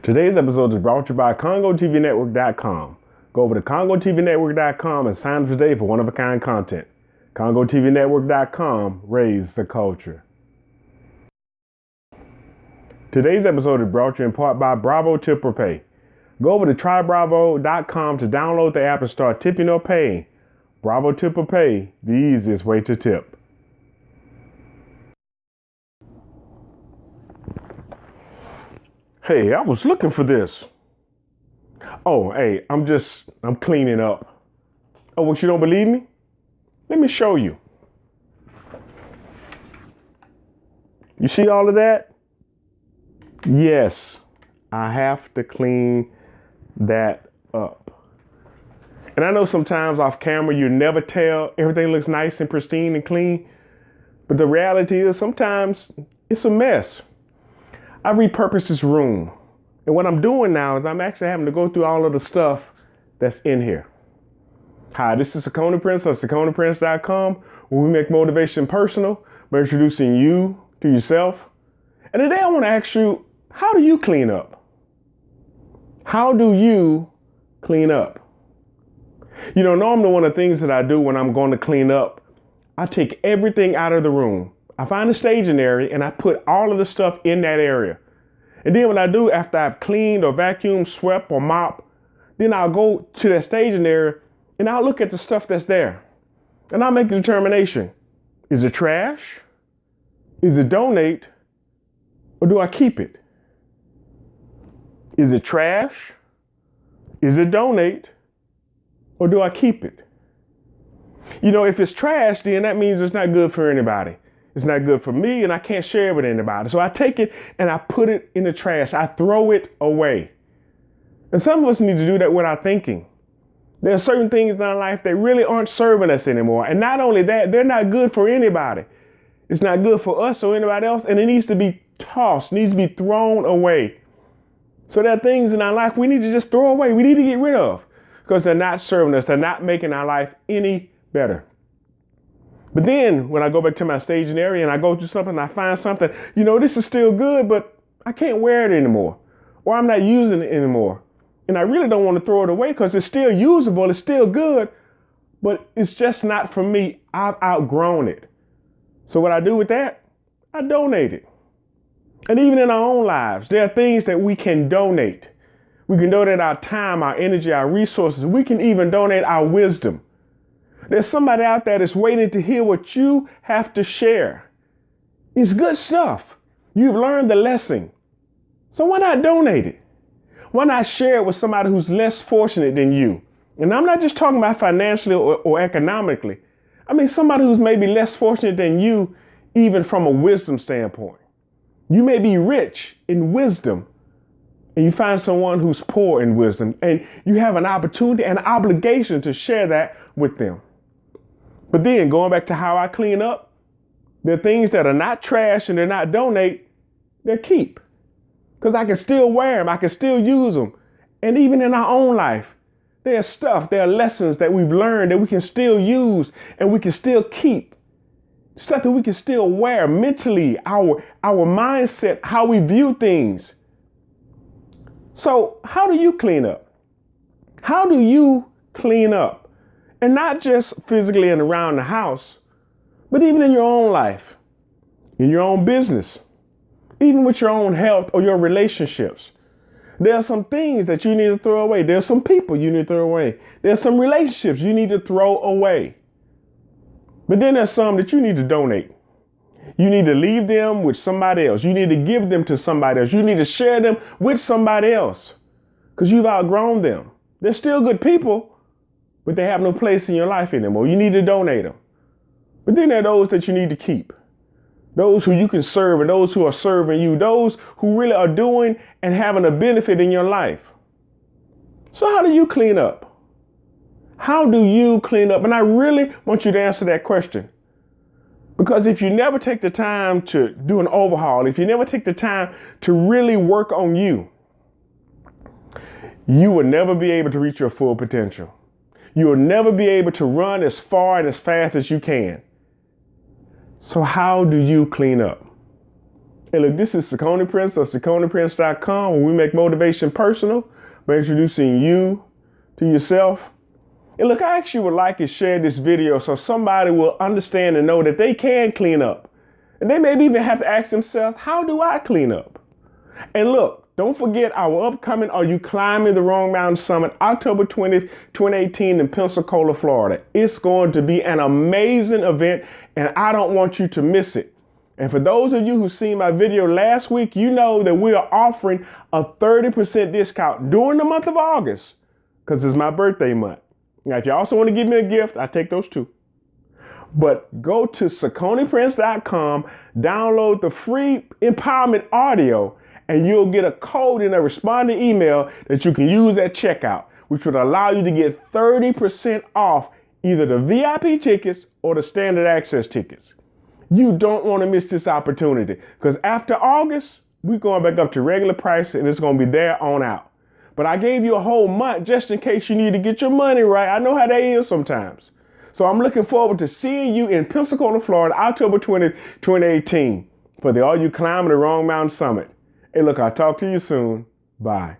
Today's episode is brought to you by CongoTVNetwork.com. Go over to CongoTVNetwork.com and sign up today for one-of-a-kind content. CongoTVNetwork.com, raise the culture. Today's episode is brought to you in part by Bravo Tip or Pay. Go over to trybravo.com to download the app and start tipping or paying. Bravo Tip or Pay, the easiest way to tip. Hey, I was looking for this. Oh, hey, I'm cleaning up. Oh, what, you don't believe me? Let me show you. You see all of that? Yes, I have to clean that up. And I know sometimes off camera you never tell, everything looks nice and pristine and clean. But the reality is sometimes it's a mess. I repurposed this room. And what I'm doing now is I'm actually having to go through all of the stuff that's in here. Hi, this is Sakona Prince of SakonaPrince.com, where we make motivation personal by introducing you to yourself. And today I want to ask you, how do you clean up? How do you clean up? You know, normally one of the things that I do when I'm going to clean up, I take everything out of the room. I find a staging area and I put all of the stuff in that area. And then what I do after I've cleaned or vacuumed, swept or mopped, then I'll go to that staging area and I'll look at the stuff that's there. And I'll make a determination. Is it trash? Is it donate? Or do I keep it? Is it trash? Is it donate? Or do I keep it? You know, if it's trash, then that means it's not good for anybody. It's not good for me and I can't share it with anybody. So I take it and I put it in the trash. I throw it away. And some of us need to do that with our thinking. There are certain things in our life that really aren't serving us anymore. And not only that, they're not good for anybody. It's not good for us or anybody else. And it needs to be tossed, needs to be thrown away. So there are things in our life we need to just throw away. We need to get rid of because they're not serving us. They're not making our life any better. But then when I go back to my staging area and I go through something and I find something, you know, this is still good, but I can't wear it anymore. Or I'm not using it anymore. And I really don't want to throw it away because it's still usable. It's still good, but it's just not for me. I've outgrown it. So what I do with that, I donate it. And even in our own lives, there are things that we can donate. We can donate our time, our energy, our resources. We can even donate our wisdom. There's somebody out there that's waiting to hear what you have to share. It's good stuff. You've learned the lesson. So why not donate it? Why not share it with somebody who's less fortunate than you? And I'm not just talking about financially or economically. I mean, somebody who's maybe less fortunate than you, even from a wisdom standpoint. You may be rich in wisdom, and you find someone who's poor in wisdom, and you have an opportunity and an obligation to share that with them. But then going back to how I clean up, there are things that are not trash and they're not donate, they're keep. Because I can still wear them, I can still use them. And even in our own life, there's stuff, there are lessons that we've learned that we can still use and we can still keep. Stuff that we can still wear mentally, our mindset, how we view things. So how do you clean up? How do you clean up? And not just physically and around the house, but even in your own life, in your own business, even with your own health or your relationships. There are some things that you need to throw away. There are some people you need to throw away. There are some relationships you need to throw away. But then there's some that you need to donate. You need to leave them with somebody else. You need to give them to somebody else. You need to share them with somebody else because you've outgrown them. They're still good people, but they have no place in your life anymore. You need to donate them. But then there are those that you need to keep. Those who you can serve and those who are serving you. Those who really are doing and having a benefit in your life. So how do you clean up? How do you clean up? And I really want you to answer that question. Because if you never take the time to do an overhaul, if you never take the time to really work on you, you will never be able to reach your full potential. You will never be able to run as far and as fast as you can. So how do you clean up? Hey, look, this is Saucony Prince of SauconyPrince.com, where we make motivation personal by introducing you to yourself. And look, I actually would like to share this video so somebody will understand and know that they can clean up. And they maybe even have to ask themselves, how do I clean up? And look, don't forget our upcoming Are You Climbing the Wrong Mountain Summit, October 20th, 2018 in Pensacola, Florida. It's going to be an amazing event, and I don't want you to miss it. And for those of you who seen my video last week, you know that we are offering a 30% discount during the month of August because it's my birthday month. Now, if you also want to give me a gift, I take those too. But go to SauconyPrince.com, download the free empowerment audio, and you'll get a code in a responding email that you can use at checkout, which would allow you to get 30% off either the VIP tickets or the standard access tickets. You don't want to miss this opportunity because after August, we're going back up to regular price and it's going to be there on out. But I gave you a whole month just in case you need to get your money right. I know how that is sometimes. So I'm looking forward to seeing you in Pensacola, Florida, October 20th, 2018 for the Are You Climbing the Wrong Mountain Summit. Hey, look, I'll talk to you soon. Bye.